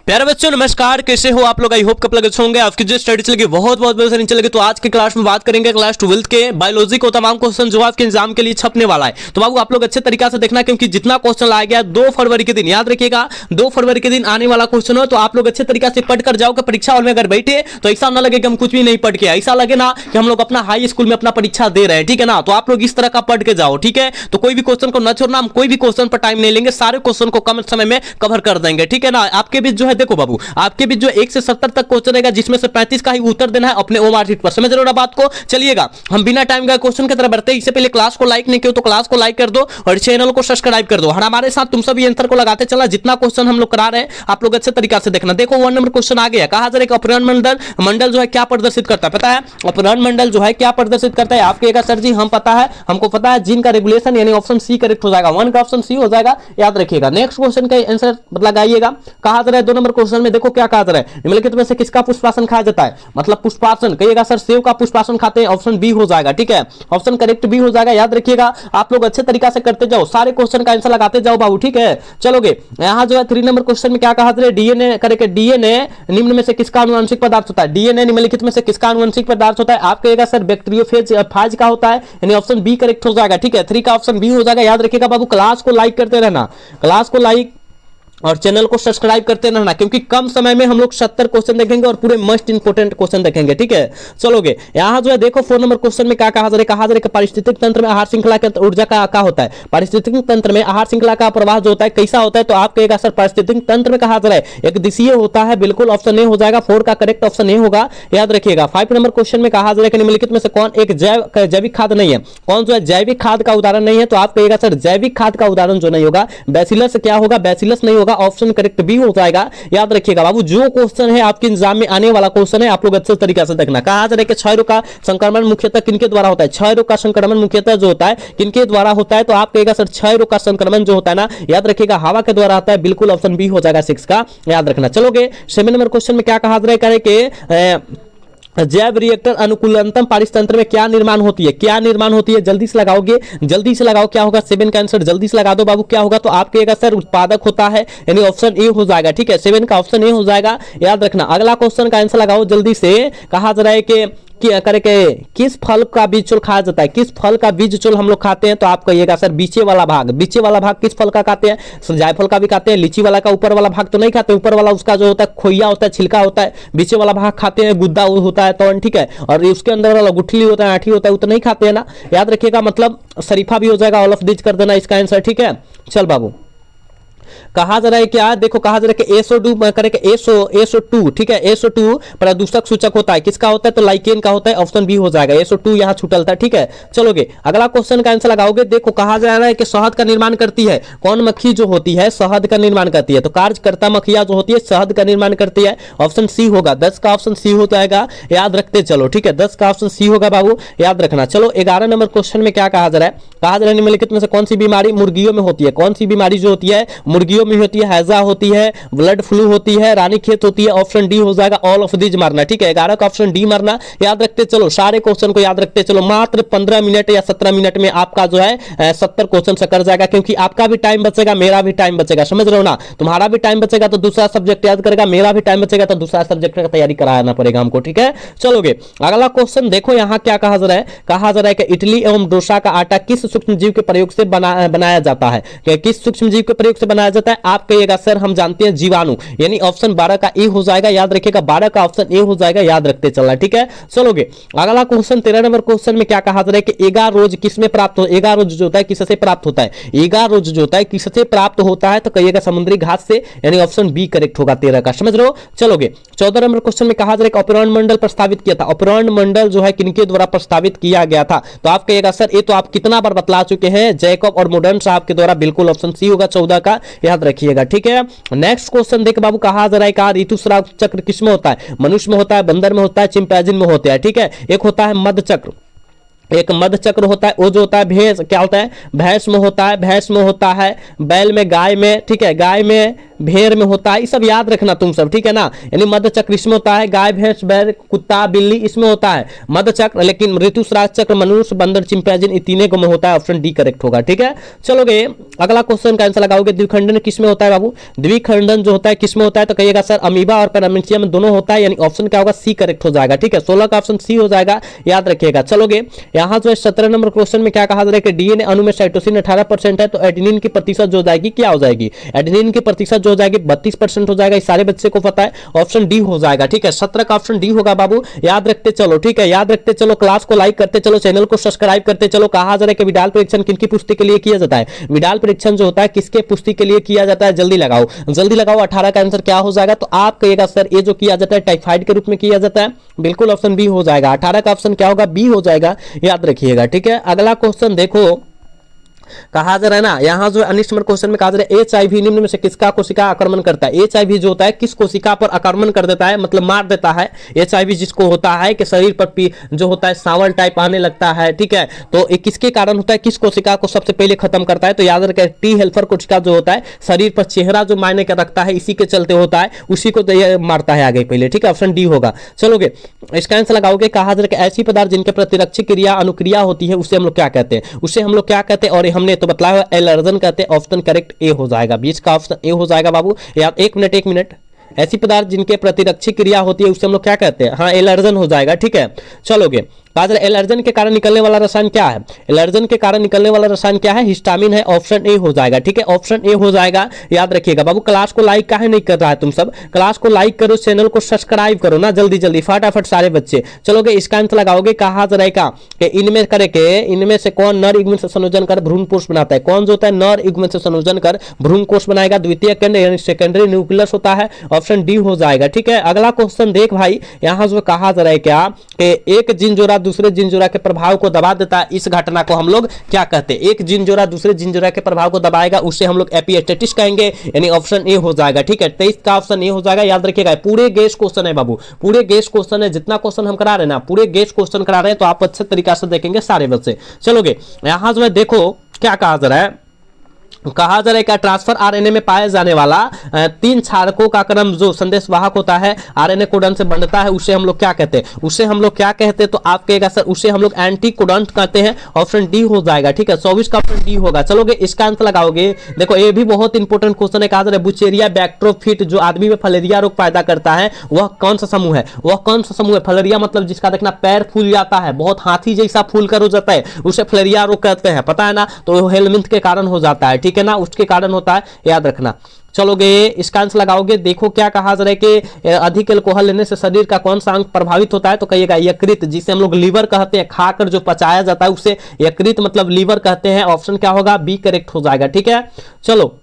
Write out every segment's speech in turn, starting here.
प्यारे बच्चों नमस्कार, कैसे हो आप लोग। आई होप कब लगे होंगे आपकी जो स्टडी चलेगी बहुत बेहतर चलेगी। तो आज की क्लास में बात करेंगे क्लास 12th के बायोलॉजी को तमाम क्वेश्चन जो आपके एग्जाम के लिए छपने वाला है। तो बाबू आप लोग अच्छे तरीके से देखना, क्योंकि जितना क्वेश्चन लाया गया 2 फरवरी के दिन, याद रखिएगा 2 फरवरी के दिन आने वाला क्वेश्चन हो। तो आप लोग अच्छे तरीके से पढ़ कर जाओगे परीक्षा हॉल में। अगर बैठे तो ऐसा ना लगे कि हम कुछ भी नहीं पढ़ के, ऐसा लगे ना कि हम लोग अपना हाई स्कूल में अपना परीक्षा दे रहे हैं, ठीक है ना। तो आप लोग इस तरह का पढ़ के जाओ, ठीक है। तो कोई भी क्वेश्चन को न छोड़ना, हम कोई भी क्वेश्चन पर टाइम नहीं लेंगे, सारे क्वेश्चन को कम समय में कवर कर देंगे, ठीक है ना। आपके बीच जो है देखो बाबू, आपके बीच जो 1 से 70 तक क्वेश्चन रहेगा, जिसमें से 35 का ही उत्तर देना है अपने ओमार शीट पर। समझ रहे हो ना बात को। चलिएगा हम बिना टाइम का क्वेश्चन की तरफ बढ़ते हैं। इससे पहले क्लास को लाइक नहीं किया तो क्लास को लाइक कर दो और चैनल को सब्सक्राइब कर दो। हमारे साथ तुम सभी आंसर को लगाते चला। जितना क्वेश्चन हम लोग करा रहे हैं आप लोग अच्छे तरीके से देखना। देखो 1 नंबर क्वेश्चन आ गया। कहा जा रहा है अपहरण मंडल जो है क्या प्रदर्शित करता है, पता है अपहरण मंडल जो है क्या प्रदर्शित करता है। आप कहेगा सर जी हम पता है, हमको पता है जीन का रेगुलेशन, यानी ऑप्शन सी करेक्ट हो जाएगा। 1 का ऑप्शन सी हो जाएगा, याद रखिएगा। नेक्स्ट क्वेश्चन का आंसर लगाइएगा। कहा जा रहा है 2 नंबर क्वेश्चन में देखो क्या कहा जा रहा है, निम्नलिखित में से किसका पुष्पासन खाया जाता है, मतलब पुष्पासन। कहिएगा सर सेव का पुष्पासन खाते हैं, ऑप्शन बी हो जाएगा, ठीक है। ऑप्शन करेक्ट बी हो जाएगा, याद रखिएगा। आप लोग अच्छे तरीके से करते जाओ, सारे क्वेश्चन का आंसर लगाते जाओ बाबू, ठीक है। चलोगे यहां जो है 3 नंबर क्वेश्चन में क्या कहा था, डीएनए करके डीएनए निम्न में से किसका आनुवंशिक पदार्थ होता है। डीएनए निम्नलिखित में से किसका आनुवंशिक पदार्थ होता है। आप कहेगा सर बैक्टीरियोफेज फाज का होता है, यानी ऑप्शन बी करेक्ट हो जाएगा, ठीक है। 3 का ऑप्शन बी हो जाएगा, याद रखिएगा बाबू। क्लास को लाइक करते रहना, क्लास को लाइक और चैनल को सब्सक्राइब करते रहना, क्योंकि कम समय में हम लोग 70 क्वेश्चन देखेंगे और पूरे मोस्ट इंपोर्टेंट क्वेश्चन देखेंगे, ठीक है। चलोगे यहां जो है देखो 4 नंबर क्वेश्चन में क्या कहा जा रहा है। कहा जा रहा है कि पारिस्थितिक तंत्र में आहार श्रृंखला के ऊर्जा का क्या होता है। पारिस्थितिक तंत्र में आहार श्रृंखला का प्रवाह जो होता है कैसा होता है। तो आप कहेगा सर पारिस्थितिक तंत्र में कहा जा रहा है एक दिशीय होता है, बिल्कुल ऑप्शन ए हो जाएगा। 4 का करेक्ट ऑप्शन ए होगा, याद रखिएगा। 5 नंबर क्वेश्चन में कहा जा रहा है कि निम्नलिखित में से कौन एक जैविक खाद नहीं है। कौन जो है जैविक खाद का उदाहरण नहीं है। तो आप कहेगा सर जैविक खाद का उदाहरण जो नहीं होगा बैसिलस क्या होगा, बैसिलस नहीं होगा, ऑप्शन करेक्ट भी हो जाएगा, याद रखिएगा बाबू। जो क्वेश्चन है आपके एग्जाम में आने वाला क्वेश्चन है, आप लोग अच्छे तरीके से देखना। कहा जा रहा है कि क्षय रोग का संक्रमण मुख्यतः किनके द्वारा होता है। क्षय रोग का संक्रमण मुख्यतः जो होता है किनके द्वारा होता है। तो आप कहेगा सर क्षय रोग का संक्रमण जो होता है ना, याद रखिएगा हवा के द्वारा आता है, बिल्कुल ऑप्शन बी हो जाएगा 6 का, याद रखना। चलोगे 7 नंबर क्वेश्चन में क्या कहा जा रहा है कि जैव रिएक्टर अनुकूलतम पारितंत्र में क्या निर्माण होती है। क्या निर्माण होती है, जल्दी से लगाओगे, जल्दी से लगाओ। क्या होगा 7 का आंसर जल्दी से लगा दो बाबू। क्या होगा तो आप कहेगा सर उत्पादक होता है, यानी ऑप्शन ए हो जाएगा, ठीक है। 7 का ऑप्शन ए हो जाएगा, याद रखना। अगला क्वेश्चन का आंसर लगाओ जल्दी से। कहा जा रहा है कि करके किस फल का बीज चोल खाया जाता है। किस फल का बीज चोल हम लोग खाते हैं। तो आप कहिएगा सर बीचे वाला भाग। बीचे वाला भाग किस फल का खाते हैं। जायफल का भी खाते हैं। लीची वाला का ऊपर वाला भाग तो नहीं खाते, ऊपर वाला उसका जो होता है खोइया होता है, छिलका होता है। बीचे वाला भाग खाते हैं, गुद्दा होता है तो, ठीक है। और उसके अंदर वाला गुठली होता है, आठी होता है, वो तो नहीं खाते हैं ना, याद रखिएगा। मतलब शरीफा भी हो जाएगा, ऑल ऑफ दिस कर देना इसका आंसर, ठीक है। चल बाबू कहा जा रहा है क्या, देखो कहा जा रहा है कि SO2 करके SO2, ठीक है। SO2 प्रदूषक सूचक होता है, किसका होता है तो लाइकेन का होता है, ऑप्शन बी हो जाएगा। SO2 यहां छूटल था, ठीक है। चलोगे अगला क्वेश्चन का आंसर लगाओगे। देखो कहा जा रहा है कि शहद का निर्माण करती है कौन मक्खी जो होती है, शहद का निर्माण करती है। तो कार्यकर्ता मक्खियां जो होती है शहद का निर्माण करती है, ऑप्शन सी होगा। 10 का ऑप्शन सी हो जाएगा, याद रखते चलो, ठीक है। 10 का ऑप्शन सी होगा बाबू, याद रखना। चलो 11 नंबर क्वेश्चन में क्या कहा जा रहा है। कहा जा रहा है निम्नलिखित में से कौन सी बीमारी मुर्गियों में होती है। कौन सी बीमारी जो होती है मुर्गियों में होती है। हैजा होती है, ब्लड फ्लू होती है, रानीखेत होती है, ऑप्शन डी हो जाएगा। ऑल ऑफ दीज मारना, ठीक है। 11 का ऑप्शन डी मारना, याद रखते चलो। सारे क्वेश्चन को याद रखते चलो। मात्र 15 मिनट या 17 मिनट में आपका जो है 70 क्वेश्चन से कर जाएगा, क्योंकि आपका भी टाइम बचेगा, मेरा भी टाइम बचेगा। समझ रहे हो ना। तुम्हारा भी टाइम बचेगा तो दूसरा सब्जेक्ट याद करेगा, मेरा भी टाइम बचेगा तो दूसरा सब्जेक्ट का तैयारी कराना पड़ेगा हमको, ठीक है। चलोगे अगला क्वेश्चन देखो यहां क्या कहा जा रहा है। कहा जा रहा है कि इडली एवं डोसा का आटा किस सूक्ष्म जीव के प्रयोग से बनाया जाता है। किस सूक्ष्म जीव के प्रयोग से बनाया जाता है। आप कहिएगा सर हम जानते हैं जीवाणु, यानी ऑप्शन 12 का ए हो जाएगा, याद रखिएगा। 12 का ऑप्शन ए हो जाएगा, याद रखते चलना, ठीक है। चलोगे अगला क्वेश्चन 13 नंबर क्वेश्चन में क्या कहा जा रहा है कि एगारोज किसमें प्राप्त हो। एगारोज जो होता है किससे प्राप्त होता है। एगारोज जो होता है किससे प्राप्त होता है। तो कहिएगा समुद्री घास से, यानी ऑप्शन बी करेक्ट होगा 13 का, समझ रहे हो। चलोगे 14 नंबर क्वेश्चन में कहा जा रहा है कि अपहरण मंडल प्रस्तावित किया था। अपहरण मंडल जो है किनके द्वारा प्रस्तावित किया गया था। तो आप कहिएगा सर ये तो आप कितना बार बतला चुके हैं, जैकब और मॉडर्न साहब के द्वारा, बिल्कुल ऑप्शन सी होगा 14 का, याद रखिएगा, ठीक है। नेक्स्ट क्वेश्चन देख बाबू। कहा जा रहा है का ऋतुस्राव चक्र किसमें होता है। मनुष्य में होता है, बंदर में होता है, चिंपैंजी में होता है, ठीक है। एक होता है मध्य चक्र, एक मध्य चक्र होता है, वो जो होता है भैंस, क्या होता है भैंस में होता है, भैंस में होता है, बैल में, गाय में, ठीक है। गाय में भेड़ में होता है, ये सब याद रखना तुम सब, ठीक है ना। यानी मध्य चक्र इसमें होता है, गाय भैंस बैल कुत्ता बिल्ली इसमें होता है मध्य चक्र, लेकिन ऋतुस्राव चक्र मनुष्य बंदर चिंपैंजी इन तीनों को में होता है। ऑप्शन डी करेक्ट होगा, ठीक है। चलोगे अगला क्वेश्चन का आंसर लगाओगे, द्विखंडन किसमें होता है बाबू, द्विखंडन जो होता है किसमें होता है, तो कहिएगा सर अमीबा और पैरामीशिया में दोनों होता है, यानी ऑप्शन क्या होगा, सी करेक्ट हो जाएगा, ठीक है। 16 का ऑप्शन सी हो जाएगा, याद रखिएगा। चलोगे यहाँ जो है 17 नंबर क्वेश्चन में क्या कहा जा रहा है कि डीएनए अणु में साइटोसिन 18% है, तो एडेनिन की प्रतिशत जो हो जाएगी क्या हो जाएगी, एडेनिन की प्रतिशत जो हो जाएगी 32% हो जाएगा, इस सारे बच्चे को पता है, ऑप्शन डी हो जाएगा, ठीक है। 17 का ऑप्शन डी होगा बाबू, याद रखते चलो, ठीक है, याद रखते चलो। क्लास को लाइक करते चलो, चैनल को सब्सक्राइब करते चलो। कहा जा रहा है कि विडाल परीक्षण किनकी पुष्टि के लिए किया जाता है, विडाल परीक्षण जो होता है किसके पुष्टि के लिए किया जाता है, जल्दी लगाओ जल्दी लगाओ। 18 का आंसर क्या हो जाएगा, तो आप कहिएगा सर ये जो किया जाता है टाइफाइड के रूप में किया जाता है, बिल्कुल ऑप्शन बी हो जाएगा। 18 का ऑप्शन क्या होगा, बी हो जाएगा, याद रखिएगा, ठीक है। अगला क्वेश्चन देखो, कहा जा रहा है ना, यहाँ जो 19 नंबर क्वेश्चन में कहा जा रहा है एचआईवी निम्न में से किसका कोशिका आक्रमण करता है, एचआईवी जो होता है किस कोशिका पर आक्रमण कर देता है, मतलब मार देता है। एचआईवी जिसको होता है कि शरीर पर जो होता है सावल टाइप आने लगता है, ठीक है, तो ये किसके कारण होता है, किस कोशिका को सबसे पहले खत्म करता है, तो याद रखें टी हेल्पर कोशिका जो होता है शरीर पर चेहरा जो मायने का रखता है, इसी के चलते होता है, उसी को तो मारता है आगे पहले, ठीक है, ऑप्शन डी होगा। चलोगे इसका आंसर लगाओगे, कहा जा रहा है ऐसी पदार्थ जिनके प्रतिरक्षी क्रिया अनुक्रिया होती है उसे हम लोग क्या कहते हैं, उसे हम लोग क्या कहते हैं, और हमने तो बतलाया एलर्जन कहते हैं, ऑप्शन करेक्ट ए हो जाएगा, बीच का ऑप्शन ए हो जाएगा बाबू। यार एक मिनट, ऐसी पदार्थ जिनके प्रतिरक्षी क्रिया होती है उसे हम लोग क्या कहते हैं, हाँ एलर्जन हो जाएगा, ठीक है। चलोगे एलर्जन के कारण निकलने वाला रसायन क्या है, एलर्जन के कारण निकलने वाला रसायन क्या है, हिस्टामिन है, ऑप्शन ए हो जाएगा, ठीक है, ऑप्शन ए हो जाएगा, याद रखिएगा बाबू। क्लास को लाइक काहे नहीं कर रहा है तुम सब, क्लास को लाइक करो, चैनल को सब्सक्राइब करो ना, जल्दी जल्दी फटाफट सारे बच्चे। चलोगे इसका आंसर लगाओगे, कहा जा रहा है कि इनमें करे के इनमें से कौन नर युग्म से संयोजन कर भ्रूण कोष बनाता है, कौन जो होता है नर युग्म से संयोजन कर भ्रूण कोष बनाएगा, द्वितीय खंड यानी सेकेंडरी न्यूक्लियस होता है, ऑप्शन डी हो जाएगा, ठीक है। अगला क्वेश्चन देख भाई, यहाँ जो कहा जा रहा है क्या कि एक जीन जोड़ा दूसरे जीन जोड़ा के प्रभाव को दबा देता है, इस घटना को हम लोग क्या कहते हैं, एक जीन जोड़ा दूसरे जीन जोड़ा के प्रभाव को दबाएगा उसे हम लोग एपिस्टेटिस कहेंगे, यानी ऑप्शन ए हो जाएगा, ठीक है। 23 का ऑप्शन ए हो जाएगा, याद रखिएगा। पूरे गेस क्वेश्चन है बाबू, पूरे गेस क्वेश्चन है, जितना क्वेश्चन हम करा रहे हैं ना पूरे गेस क्वेश्चन करा रहे हैं, तो आप अच्छे तरीके से देखेंगे सारे बच्चे। चलोगे यहां जो है देखो क्या कहा जा रहा है, कहा जा रहा है कि ट्रांसफर आरएनए में पाए जाने वाला 3 क्षारकों का क्रम जो संदेशवाहक होता है आरएनए कोडन से बनता है उसे हम लोग क्या कहते हैं, उसे हम लोग क्या कहते हैं, तो आप कहेगा सर उसे हम लोग एंटी कोडंट कहते हैं, ऑप्शन डी हो जाएगा, ठीक है। 24 का ऑप्शन डी होगा। चलोगे इसका आंसर लगाओगे, देखो ये भी बहुत इंपॉर्टेंट क्वेश्चन है। कहा जा रहा है बुचेरिया बैक्ट्रोफिट जो आदमी में फलेरिया रोग पैदा करता है वह कौन सा समूह है, वह कौन सा समूह है, फलेरिया मतलब जिसका देखना पैर फूल जाता है, बहुत हाथी जैसा फूल कर हो जाता है, उसे फलेरिया रोग कहते हैं, पता है ना, तो हेलमिंथ के कारण हो जाता है, ठीक है ना, उसके कारण होता है, याद रखना। चलोगे इसका आंसर लगाओगे, देखो क्या कहा जा रहा है कि अधिक अल्कोहल लेने से शरीर का कौन सा अंग प्रभावित होता है, तो कहिएगा यकृत, जिसे हम लोग लीवर कहते हैं, खाकर जो पचाया जाता है उसे यकृत मतलब लीवर कहते हैं, ऑप्शन क्या होगा, बी करेक्ट हो जाएगा, ठीक है। चलो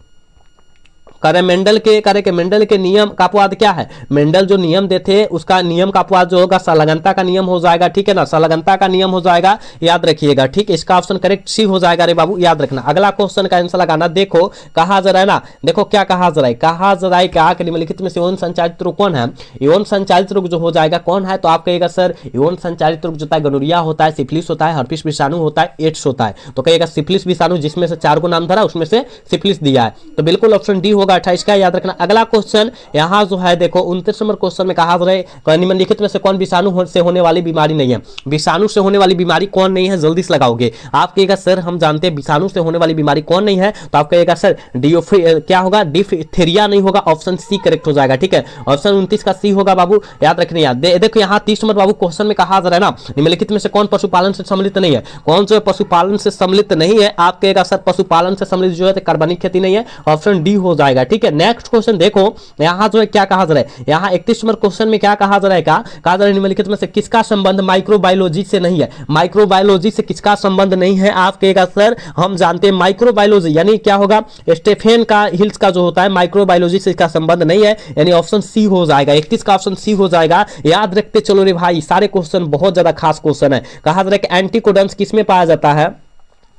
मेंडल के नियम का अपवाद क्या है, मेंडल जो नियम देते उसका नियम का अपवाद जो होगा संलग्नता का नियम हो जाएगा, ठीक है ना, संलग्नता का नियम हो जाएगा, याद रखिएगा, ठीक है। इसका ऑप्शन करेक्ट सी हो जाएगा रे बाबू, याद रखना। अगला क्वेश्चन का आंसर लगाना, देखो कहा जा रहा है ना, देखो क्या कहा जा रहा है, कहा जा रहा है क्या निम्नलिखित में से यौन संचालित रोग कौन है, यौन संचालित रोग जो हो जाएगा कौन है, तो आप कहेगा सर यौन संचालित रोग जो होता है गोनोरिया होता है, सिफिलिस होता है, हर्पिस विषाणु होता है, एड्स होता है, तो कहेगा सिफिलिस विषाणु, जिसमें से 4 को नाम धरा उसमें से सिफिलिस दिया है, तो बिल्कुल ऑप्शन डी होगा 28 का, याद रखना। अगला क्वेश्चन यहाँ जो है देखो 29 नंबर क्वेश्चन में कहा जा रहा है निम्नलिखित में से कौन विषाणु से होने वाली बीमारी नहीं है, विषाणु से होने वाली बीमारी कौन नहीं है, जल्दी से लगाओगे। आप कहेगा सर हम जानते हैं विषाणु से होने वाली बीमारी कौन नहीं है, तो आप कहेगा सर क्या होगा, डिप्थीरिया नहीं होगा, ऑप्शन सी करेक्ट हो जाएगा, ठीक है। ऑप्शन 29 का सी होगा बाबू, याद रखने। याद देखो यहाँ 30 नंबर बाबू क्वेश्चन में कहा जा रहा है ना निम्नलिखित में से कौन पशुपालन से सम्मिलित नहीं है, कौन जो है पशुपालन से सम्मिलित नहीं है, आप कहेगा सर पशुपालन से सम्मिलित जो है कार्बनिक खेती नहीं है, ऑप्शन डी हो जाएगा, ठीक है। नेक्स्ट क्वेश्चन देखो यहाँ जो है क्या कहा जा रहा है, यहाँ 31 नंबर क्वेश्चन में क्या कहा जा रहा है, कहा जा रहा है निम्नलिखित में से किसका संबंध माइक्रोबायोलॉजी से नहीं है, माइक्रोबायोलॉजी से किसका संबंध नहीं है, आप कहेगा सर हम जानते हैं माइक्रोबायोलॉजी यानी क्या होगा, स्टेफेन का हिल्स का जो होता है माइक्रोबायोलॉजी से इसका संबंध नहीं है, यानी ऑप्शन सी हो जाएगा, 31 का ऑप्शन सी हो जाएगा, याद रखते चलो रे भाई, सारे क्वेश्चन बहुत ज्यादा खास क्वेश्चन है। कहा जा रहा है कि एंटीकोडन्स किसमें पाया जाता है,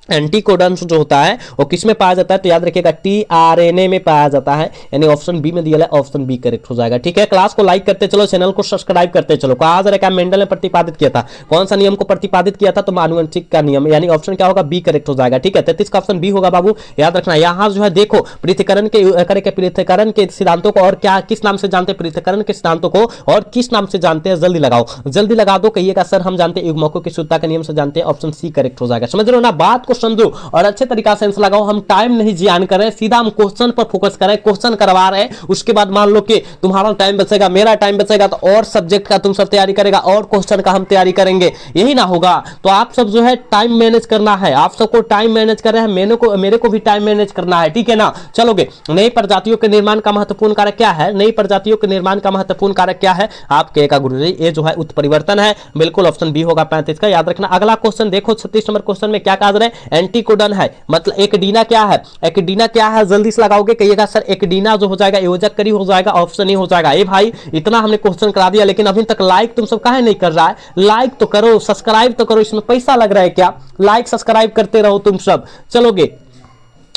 एंटीकोडन्स जो होता है वो किस में पाया जाता है, तो याद रखिएगा टीआरएनए में पाया जाता है, यानी ऑप्शन बी में दिया है, ऑप्शन बी करेक्ट हो जाएगा। ठीक है, क्लास को लाइक करते चलो, चैनल को सब्सक्राइब करते चलो। कहा जा रहा है मेंडल ने प्रतिपादित किया था, कौन सा नियम को प्रतिपादित किया था, तो आनुवंशिक का नियम, यानी ऑप्शन क्या होगा, बी करेक्ट हो जाएगा। ठीक है, 33 का ऑप्शन बी होगा बाबू, याद रखना। यहाँ जो है देखो पृथक्करण के सिद्धांतों को और क्या किस नाम से जानते हैं, पृथक्करण के सिद्धांतों को और किस नाम से जानते हैं, जल्दी लगाओ, जल्दी लगा दो। कहिएगा सर हम जानते हैं युग्मकों की शुद्धता के नियम से जानते हैं, ऑप्शन सी करेक्ट हो जाएगा। समझ रहे हो ना, बात को समझो और अच्छे तरीका से आंसर लगाओ। हम टाइम नहीं जियान कर रहे हैं, सीधा हम क्वेश्चन पर फोकस कर रहे हैं, क्वेश्चन करवा रहे हैं। उसके बाद मान लो कि तुम्हारा टाइम बचेगा, मेरा टाइम बचेगा, तो और सब्जेक्ट का तुम सब तैयारी करेगा और क्वेश्चन का हम तैयारी करेंगे, यही ना होगा। तो आप सब जो है टाइम मैनेज करना है, आप सबको टाइम मैनेज कर रहे हैं, मेरे को भी टाइम मैनेज करना है। ठीक है ना, चलोगे। नई प्रजातियों के निर्माण का महत्वपूर्ण कारक क्या है, नई प्रजातियों के निर्माण का महत्वपूर्ण कारक क्या है, आप कहेगा गुरुजी ये जो है उत्परिवर्तन है, बिल्कुल ऑप्शन बी होगा 35 का, याद रखना। अगला क्वेश्चन देखो 36 नंबर क्वेश्चन में क्या कहा जा रहा है, एंटीकोडन है, मतलब एक्टिना क्या है, एक्टिना क्या है, जल्दी से लगाओगे। कहिएगा सर एक्टिना जो हो जाएगा योजक करी हो जाएगा, ऑप्शन ए हो जाएगा। ए भाई इतना हमने क्वेश्चन करा दिया, लेकिन अभी तक लाइक तुम सब काहे नहीं कर रहा है, लाइक तो करो, सब्सक्राइब तो करो, इसमें पैसा लग रहा है क्या, लाइक सब्सक्राइब करते रहो तुम सब। चलोगे,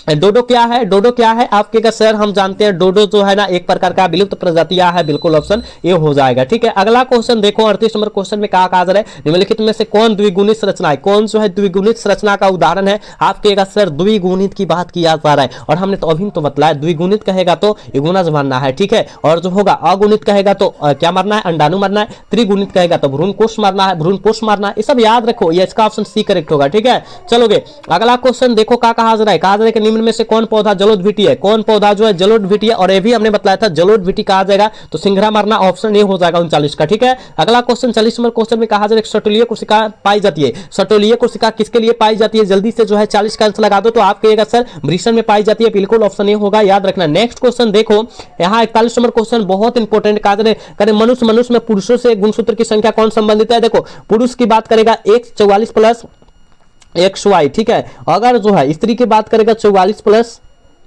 डोडो क्या है, डोडो क्या है, आपके सर हम जानते हैं डोडो जो है ना एक प्रकार का विलुप्त प्रजातियां है, बिल्कुल ऑप्शन ए हो जाएगा। ठीक है, अगला क्वेश्चन देखो 38 नंबर क्वेश्चन में कहा जा रहा है, निम्नलिखित में से कौन द्विगुणित संरचना है, कौन जो है द्विगुणित संरचना का उदाहरण है, आप कहेगा सर द्विगुणित की बात किया जा रहा है, और हमने तो अभी तो बतलाया द्विगुणित कहेगा तो गुणज मानना है। ठीक है, और जो होगा अगुणित कहेगा तो क्या मारना है, अंडाणु मारना है, त्रिगुणित कहेगा तो भ्रूण कोष मारना है, भ्रूण कोष मारना है, ये सब याद रखो, ये इसका ऑप्शन सी करेक्ट होगा। ठीक है, चलोगे। अगला क्वेश्चन देखो क्या कहा जा रहा है, कहा जा रहा है कि निम्न में से कौन पौधा जलोदभिटी है, कौन पौधा जो है जलोदभिटी है, और ये भी हमने बताया था जलोदभिटी कहा जाएगा तो सिंघरा मारना, ऑप्शन ए हो जाएगा 39 का। ठीक है, अगला क्वेश्चन 40 नंबर क्वेश्चन में कहा जा रहा है सटोलीय कोशिका पाई जाती है, सटोलीय कोशिका किसके लिए पाई जाती है, जल्दी से जो है 40 का आंसर लगा दो, तो आप कहिएगा सर वृषण में पाई जाती है, बिल्कुल ऑप्शन ए होगा, याद रखना। नेक्स्ट क्वेश्चन देखो, यहाँ 41 नंबर क्वेश्चन बहुत इंपॉर्टेंट कहा जा रहा है, मनुष्य में पुरुषों से गुणसूत्र की संख्या कौन संबंधित है, देखो पुरुष की बात करेगा 44 प्लस XY। ठीक है, अगर जो है स्त्री की बात करेगा 44 प्लस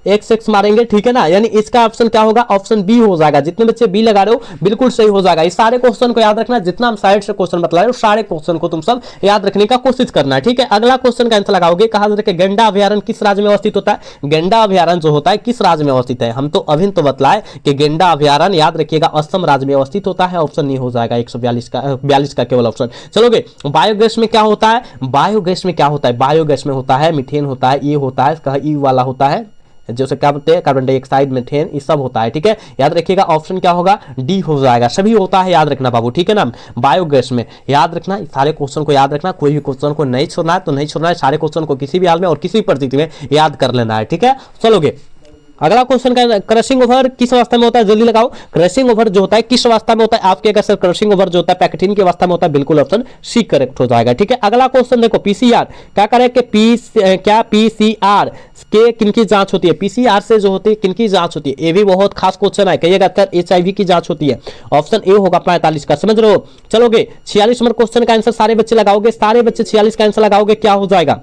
XX मारेंगे। ठीक है ना, यानी इसका ऑप्शन क्या होगा, ऑप्शन बी हो जाएगा। जितने बच्चे बी लगा रहे हो बिल्कुल सही हो जाएगा। इस सारे क्वेश्चन को याद रखना, जितना हम साइड से क्वेश्चन बतला रहे हो सारे क्वेश्चन को तुम सब याद रखने का कोशिश करना है। ठीक है, अगला क्वेश्चन का आंसर लगाओगे, कहा जाता है गेंडा अभ्यारण्य किस राज्य में अवस्थित होता है, गेंडा अभ्यारण्य जो होता है किस राज्य में अवस्थित है, हम तो अभी तो बतलाए कि गेंडा अभ्यारण्य याद रखिएगा असम राज्य में अवस्थित होता है, ऑप्शन नहीं हो जाएगा 142 का केवल ऑप्शन। चलोगे, बायोगैस में क्या होता है, बायोगैस में क्या होता है, बायोगैस में होता है मीथेन होता है, ये होता है ई वाला होता है, जैसे क्या बोलते हैं कार्बन डाइऑक्साइड, मीथेन, ये सब होता है। ठीक है, याद रखिएगा ऑप्शन क्या होगा, डी हो जाएगा, सभी होता है, याद रखना बाबू। ठीक है ना, बायोगैस में याद रखना, सारे क्वेश्चन को याद रखना, कोई भी क्वेश्चन को नहीं छोड़ना है तो नहीं छोड़ना है, सारे क्वेश्चन को किसी भी हाल में और किसी भी परिस्थिति में याद कर लेना है। ठीक है, चलोगे। अगला क्वेश्चन का क्रशिंग ओवर किस अवस्था में होता है, जल्दी लगाओ। क्रशिंग ओवर जो होता है किस अवस्था में होता है, आपके सर क्रशिंग ओवर जो होता है पैकेटिन की अवस्था में होता है, बिल्कुल ऑप्शन सी करेक्ट हो जाएगा। ठीक है, अगला क्वेश्चन देखो पीसीआर क्या करे कि क्या पीसीआर के किनकी जांच होती है, पीसीआर से जो होती है किनकी जांच होती है, ये भी बहुत खास क्वेश्चन है। कहिएगा सर HIV की जांच होती है, ऑप्शन ए होगा 45 का, समझ रहे हो। चलोगे, 46 नंबर क्वेश्चन का आंसर सारे बच्चे लगाओगे, सारे बच्चे 46 का आंसर लगाओगे, क्या हो जाएगा,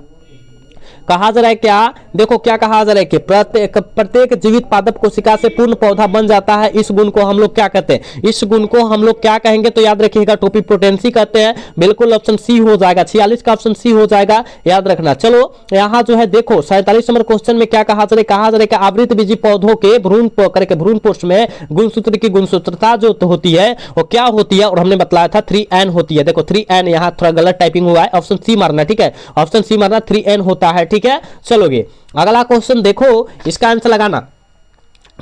कहा जा रहा है क्या, देखो क्या कहा जा रहा है कि प्रत्येक जीवित पादप कोशिका से पूर्ण पौधा बन जाता है, इस गुण को हम लोग क्या कहते हैं, इस गुण को हम लोग क्या कहेंगे, तो याद रखिएगा टोपिपोटेंसी कहते हैं, बिल्कुल ऑप्शन सी हो जाएगा, 46 का ऑप्शन सी हो जाएगा, याद रखना। चलो यहाँ जो है देखो 47 नंबर क्वेश्चन में क्या कहा जा रहा है, कहा जा रहा है कि आवृत बीजी पौधों के भ्रूण पोष में गुणसूत्र की गुणसूत्रता जो होती है वो क्या होती है, और हमने बताया था 3N होती है। देखो 3N यहाँ थोड़ा गलत टाइपिंग हुआ है, ऑप्शन सी मारना। ठीक है, ऑप्शन सी मारना, 3N होता है। ठीक है, चलोगे, अगला क्वेश्चन देखो, इसका आंसर लगाना,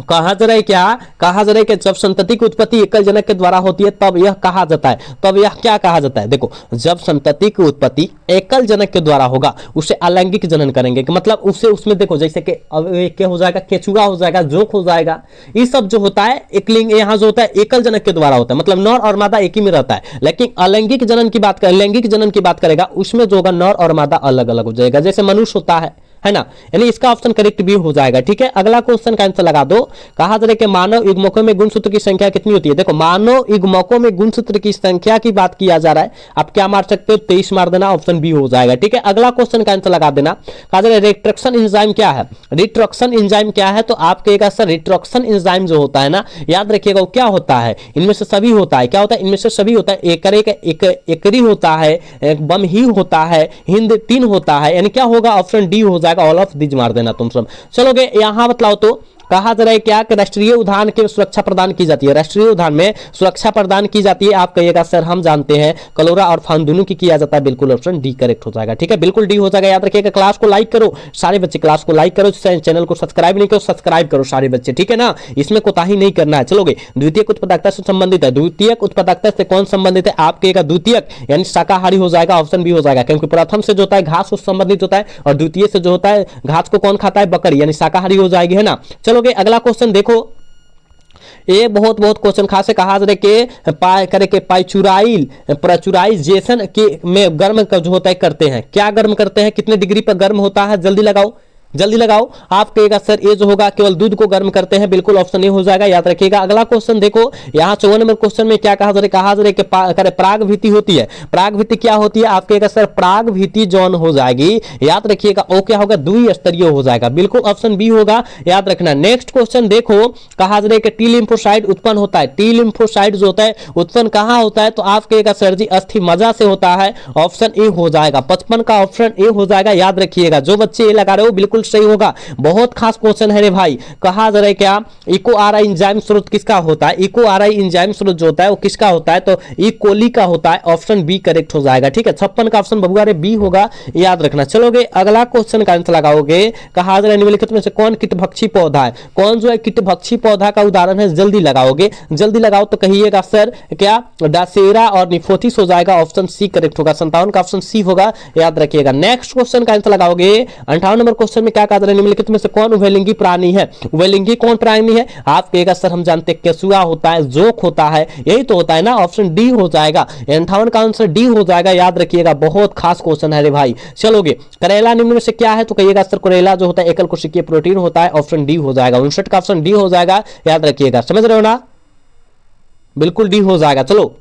कहा जा रहा है क्या, कहा जा रहा है कि जब संतति की उत्पत्ति एकल जनक के द्वारा होती है तब यह कहा जाता है, तब यह क्या कहा जाता है, देखो जब संतति की उत्पत्ति एकल जनक के द्वारा होगा उसे अलैंगिक जनन करेंगे, कि मतलब उसे उसमें देखो जैसे कि अब क्या हो जाएगा, केचुआ हो जाएगा, जोक हो जाएगा, ये सब जो होता है एक लिंग यहाँ जो होता है एकल जनक के द्वारा होता है, मतलब नर और मादा एक ही में रहता है। लेकिन अलैंगिक जनन की बात कर, लैंगिक जनन की बात करेगा उसमें जो होगा नर और मादा अलग अलग हो जाएगा। जैसे मनुष्य होता है, है ना, यानी इसका ऑप्शन करेक्ट भी हो जाएगा। ठीक है, अगला क्वेश्चन का आंसर लगा दो। कहा जा रहा है कि मानव युग्मकों में गुणसूत्र की संख्या कितनी होती है। देखो मानव युग्मकों में गुणसूत्र की संख्या की बात किया जा रहा है, आप क्या मार सकते हो, 23 मार देना, ऑप्शन बी हो जाएगा। ठीक है, अगला क्वेश्चन का आंसर लगा देना। कहा जा रहा है रिट्रैक्शन एंजाइम क्या है, रिट्रैक्शन एंजाइम क्या है, तो आप कहेगा सर रिट्रैक्शन एंजाइम जो होता है ना, याद रखिएगा वो क्या होता है, इनमें से सभी होता है। क्या होता है, इनमें से सभी होता है, एकरी होता है, बम ही होता है, हिंद 3 होता है, यानी क्या होगा, ऑप्शन डी हो जाएगा। ऑल ऑफ दिस मार देना तुम सब। चलोगे यहां बतलाओ तो कहा जा रहा है क्या कि राष्ट्रीय उद्यान के सुरक्षा प्रदान की जाती है, राष्ट्रीय उद्यान में सुरक्षा प्रदान की जाती है। आप कहिएगा सर हम जानते हैं कलोरा और फाउन दोनों की किया जाता है, बिल्कुल ऑप्शन डी करेक्ट हो जाएगा। ठीक है, बिल्कुल डी हो जाएगा। याद रखिएगा, क्लास को लाइक करो सारे बच्चे, क्लास को लाइक करो, चैनल को सब्सक्राइब नहीं करो, सब्सक्राइब करो सारे बच्चे। ठीक है ना, इसमें कोताही नहीं करना है। चलोगे द्वितीयक उत्पादकता से संबंधित है, द्वितीयक उत्पादकता से कौन संबंधित है, आप कहिएगा द्वितीयक यानी शाकाहारी हो जाएगा, ऑप्शन बी हो जाएगा। क्योंकि प्रथम से जो होता है घास उससे संबंधित होता है, और द्वितीय से जो होता है घास को कौन खाता है, बकरी, यानी शाकाहारी हो जाएगी, है ना। चलोगे अगला क्वेश्चन देखो, ये बहुत बहुत क्वेश्चन खास है। कहा जा रहा है पाइचुराइल प्रचुराइजेशन के में गर्म जो होता है करते हैं, क्या गर्म करते हैं, कितने डिग्री पर गर्म होता है, जल्दी लगाओ जल्दी लगाओ। आप कहेगा सर ये जो होगा केवल दूध को गर्म करते हैं, बिल्कुल ऑप्शन ए हो जाएगा। याद रखिएगा, अगला क्वेश्चन देखो, यहाँ 54 नंबर क्वेश्चन में क्या कहा जा रहा है, कहा जा रहा है कि प्राग भीति होती है, प्राग भीति क्या होती है, आप कहेगा सर प्राग भीति जौन हो जाएगी। याद रखिएगा ओ क्या होगा, द्विस्तरीय हो जाएगा, बिल्कुल ऑप्शन बी होगा, याद रखना। नेक्स्ट क्वेश्चन देखो, कहा जा रहा है कि टी लिम्फोसाइट उत्पन्न होता है, टी लिम्फोसाइट जो होता है उत्पन्न कहां होता है, तो आप कहेगा सर जी अस्थि मज्जा से होता है, ऑप्शन ए हो जाएगा। 55 का ऑप्शन ए हो जाएगा। याद रखिएगा, जो बच्चे ए लगा रहे हो बिल्कुल सही होगा, बहुत खास क्वेश्चन है रे भाई। कहा जा रहा है क्या इको आरआई एंजाइम स्रोत किसका होता है, इको आरआई एंजाइम स्रोत जो होता है वो किसका होता है, तो ई कोली का होता है, ऑप्शन बी करेक्ट हो जाएगा। ठीक है, 56 का ऑप्शन बबुआ रे बी होगा, याद रखना। चलोगे अगला क्वेश्चन का आंसर लगाओगे, कहा जा रहा है निम्नलिखित में से कौन कीटभक्षी पौधा है, कौन जो है कीटभक्षी पौधा का उदाहरण है, जल्दी लगाओगे, जल्दी लगाओ तो कहिएगा सर क्या डासेरा और निफोथिस हो जाएगा, ऑप्शन सी करेक्ट होगा। 57 का ऑप्शन सी होगा, याद रखिएगा। नेक्स्ट क्वेश्चन का आंसर लगाओगे, 58 नंबर क्वेश्चन में क्या कहा जा रहा है, निम्नलिखित में से कौन उभयलिंगी प्राणी है, उभयलिंगी कौन प्राणी है, आप कहेगा सर हम जानते हैं केचुआ होता है, जोक होता है, यही तो होता है ना, ऑप्शन डी हो जाएगा। 58 का आंसर डी हो जाएगा, याद रखिएगा, बहुत खास क्वेश्चन है रे भाई। चलोगे करेला निम्न में से क्या है, तो कहिएगा सर करेला जो होता है एकल कोशिकीय प्रोटीन होता है, ऑप्शन डी हो जाएगा। 59 का ऑप्शन डी हो जाएगा, याद रखिएगा। समझ रहे हो ना, बिल्कुल डी हो जाएगा। चलो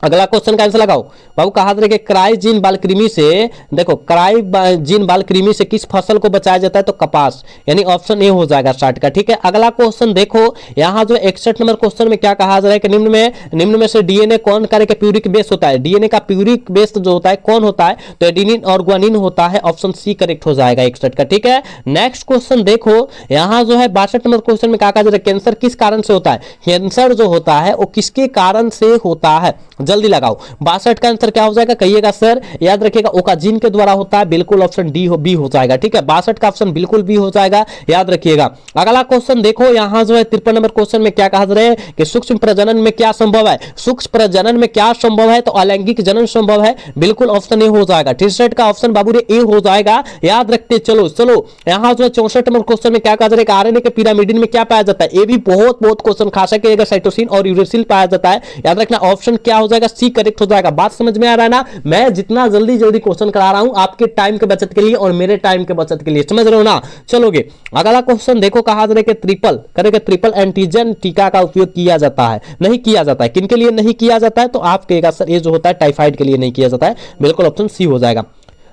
अगला क्वेश्चन का आंसर लगाओ बाबू। कहा जा रहा है कि क्राइजीन बाल कृमि से, देखो क्राइजीन बाल कृमि से किस फसल को बचाया जाता है, तो कपास, यानी ऑप्शन ए हो जाएगा 60 का। ठीक है, अगला क्वेश्चन देखो, यहाँ जो 61 नंबर क्वेश्चन में क्या कहा जा रहा है कि निम्न में से डीएनए कौन कार्य का प्यूरिक बेस होता है, डीएनए का प्यूरिक बेस जो होता है कौन होता है, तो एडेनिन और ग्वानिन होता है, ऑप्शन सी करेक्ट हो जाएगा 61 का। ठीक है, नेक्स्ट क्वेश्चन देखो, यहाँ जो है 62 नंबर क्वेश्चन में क्या कहा जा रहा है, कैंसर किस कारण से होता है, कैंसर जो होता है वो किसके कारण से होता है, जल्दी लगाओ। 62 का आंसर क्या हो जाएगा, कहिएगा सर, याद रखिएगा ओकाजिन के द्वारा होता है, बिल्कुल ऑप्शन डी हो बी हो जाएगा। ठीक है, 62 का ऑप्शन बिल्कुल बी हो जाएगा, याद रखिएगा। अगला क्वेश्चन देखो, यहां जो है 53 नंबर क्वेश्चन में क्या कहा जा रहा है कि सूक्ष्म प्रजनन में क्या संभव है, सूक्ष्म प्रजनन में क्या संभव है, तो अलैंगिक जनन संभव है, बिल्कुल ऑप्शन ए हो जाएगा। 63 का ऑप्शन बाबू रे ए हो जाएगा, याद रखते चलो। चलो यहां जो है 64 नंबर क्वेश्चन में क्या कहा जा रहा है कि आरएनए के पिरामिडिन में क्या पाया जाता है, ये भी बहुत बहुत क्वेश्चन खास है कि साइटोसिन और यूरेसिल पाया जाता है, याद रखना, ऑप्शन क्या हो जाएगा, सी करेक्ट हो जाएगा। बात समझ में आ रहा है ना, मैं जितना जल्दी जल्दी क्वेश्चन करा रहा हूं आपके टाइम के बचत के लिए और मेरे टाइम के बचत के लिए, समझ रहे हो ना। चलोगे अगला क्वेश्चन देखो, कहा जा रहा है कि ट्रिपल एंटीजन टीका का उपयोग किया जाता है, नहीं किया जाता है, किन के लिए नहीं किया जाता है, तो आप कहेगा सर ये जो होता है टाइफाइड के लिए नहीं किया जाता है, बिल्कुल ऑप्शन सी हो जाएगा।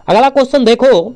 अगला क्वेश्चन देखो,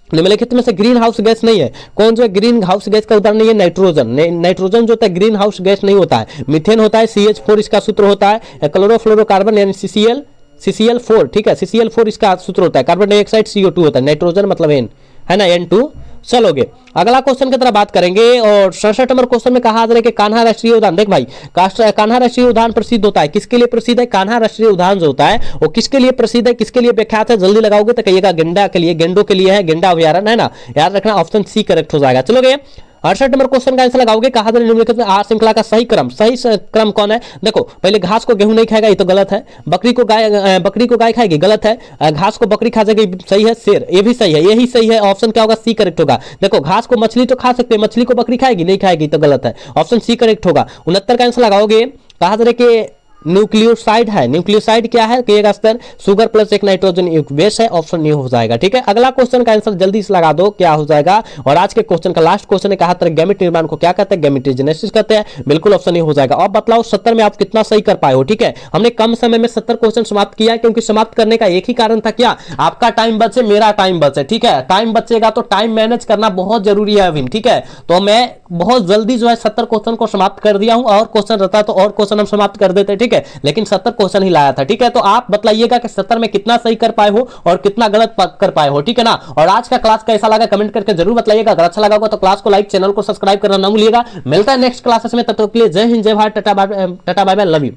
निम्नलिखित में से ग्रीन हाउस गैस नहीं है, कौन जो है ग्रीन हाउस गैस का उदाहरण नहीं है, नाइट्रोजन। नाइट्रोजन जो होता है ग्रीन हाउस गैस नहीं होता है, मीथेन होता है, CH4 इसका सूत्र होता है, क्लोरोफ्लोरोकार्बन यानी CCl4, ठीक है, CCl4 इसका सूत्र होता है, कार्बन डाइऑक्साइड CO2 होता है, नाइट्रोजन मतलब N है ना, N2। चलोगे अगला क्वेश्चन की तरफ बात करेंगे, और 67 नंबर क्वेश्चन में कहा जा रहा है कि कान्हा राष्ट्रीय उद्यान, देख भाई कान्हा राष्ट्रीय उद्यान प्रसिद्ध होता है, किसके लिए प्रसिद्ध है, कान्हा राष्ट्रीय उद्यान जो होता है वो किसके लिए प्रसिद्ध है, किसके लिए विख्यात है, जल्दी लगाओगे तो कहिएगा गेंडा के लिए, गेंडों के लिए है, गेंडा अभ्यारण्य है ना, याद रखना, ऑप्शन सी करेक्ट हो जाएगा। चलोगे 68 नंबर क्वेश्चन का आंसर लगाओगे, कहा जा रहा है निम्नलिखित में आहार श्रृंखला का सही क्रम कौन है, देखो पहले घास को गेहूं नहीं खाएगा, ये तो गलत है, बकरी को गाय खाएगी, गलत है, घास को बकरी खा जाएगी, सही है, शेर ये भी सही है, यही सही है, ऑप्शन क्या होगा, सी करेक्ट होगा। देखो घास को मछली तो खा सकते हैं, मछली को बकरी खाएगी, नहीं खाएगी, तो गलत है, ऑप्शन सी करेक्ट होगा। 69 का आंसर लगाओगे, कहा जा रहा है कि न्यूक्लियोसाइड है। न्यूक्लियोसाइड क्या है? कि एक स्तर शुगर प्लस एक नाइट्रोजन युक्त बेस है। ऑप्शन न्यू हो जाएगा। ठीक है, अगला क्वेश्चन का आंसर जल्दी से लगा दो, क्या हो जाएगा। और आज के क्वेश्चन का लास्ट क्वेश्चन है, कहा तरह गैमेट निर्माण को क्या कहते हैं? गैमेटोजेनेसिस कहते हैं। बिल्कुल ऑप्शन न्यू हो जाएगा। अब बतलाओ 70 में आप कितना सही कर पाए हो। ठीक है, हमने कम समय में 70 क्वेश्चन समाप्त किया, क्योंकि समाप्त करने का एक ही कारण था, क्या? आपका टाइम बचे, मेरा टाइम बचे। ठीक है, टाइम बचेगा तो टाइम मैनेज करना बहुत जरूरी है अभी। ठीक है, तो मैं बहुत जल्दी जो है 70 क्वेश्चन को समाप्त कर दिया हूं। और क्वेश्चन रहता तो और क्वेश्चन हम समाप्त कर देते। ठीक है, लेकिन 70 क्वेश्चन ही लाया था। ठीक है, तो आप बताइएगा कि 70 में कितना सही कर पाए हो और कितना गलत कर पाए हो। ठीक है ना। और आज का क्लास कैसा लगा कमेंट करके जरूर बताइएगा। अगर अच्छा लगा होगा तो क्लास को लाइक, चैनल को सब्सक्राइब करना ना भूलिएगा। मिलता है नेक्स्ट क्लासेस में, तब तक के लिए जय हिंद, जय Bharat, tata bye bye, love you.